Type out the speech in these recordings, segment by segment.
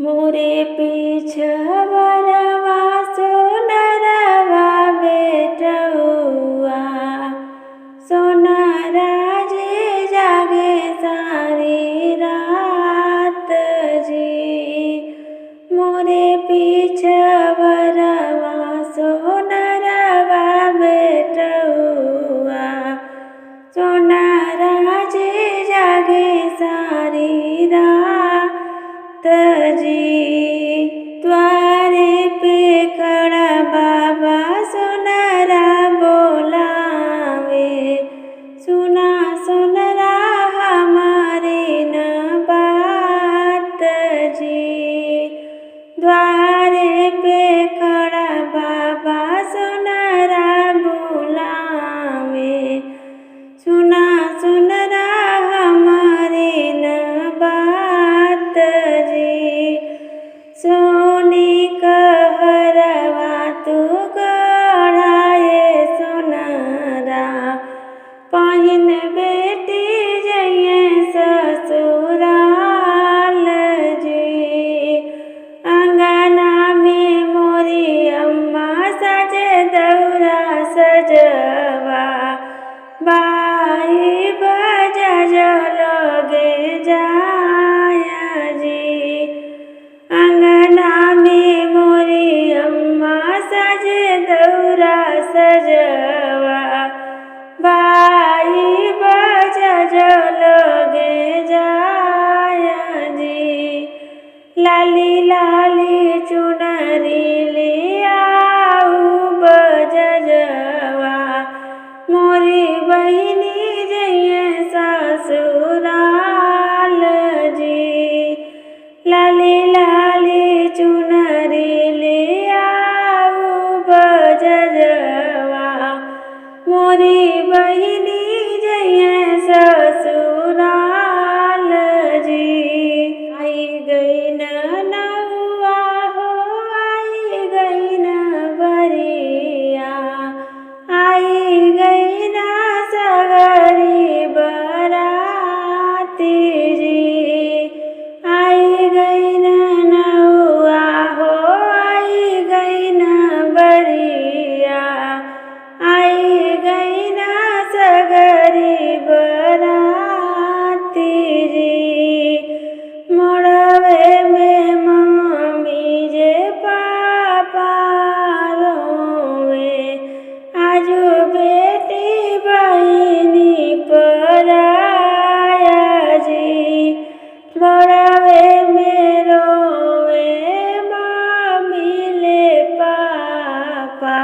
मोरे पिछवरवा सोनरवा बेटउआ सोनरा जे जागे सारी रात जी। मोरे पिछवरवा सोनरवा बेटउआ सोनरा जे जागे सारी रात जी। द्वारे पे खड़ा बाबा सोनरा बोलावे, सुना सोनरा हमारी न बात जी। द्वारे पे खड़ा बाबा सोनरा बोलावे, सुना सोनरा हमारी न बात जी। सोनी कहरवा तू गढ़ाए सोनरा, पहिन बेटी जइए ससुराल जी। अंगना में मोरी अम्मा सजे दौरा सजवा, बाई बजा लगे जाया जी। अंगना में मोरी अम्मा सजे दौरा सजवा, बाई बजा लगे जाया जी। लाली लाली चुनरी ले आऊ बजवा, मोरी बहिनी जइए ससुराल जी। लाली लाली चुनरी ले आऊ बजवा, मोरी बहिनी जइए ससुराल जी। आई गई न नौआ हो, आई गई न बरिया, आई गई न सगरी बराती जी। आई गई न नौआ हो, आई गई न बरिया, आई गई न सगरी बराती जी। मोड़वे में मम्मी जे पापा रोवे, आजू बेटी बहिनी पराया जी। मोड़वे में रोवे मम्मी ले पापा,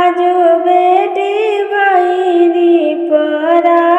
आजू बेटी बहिनी पराया।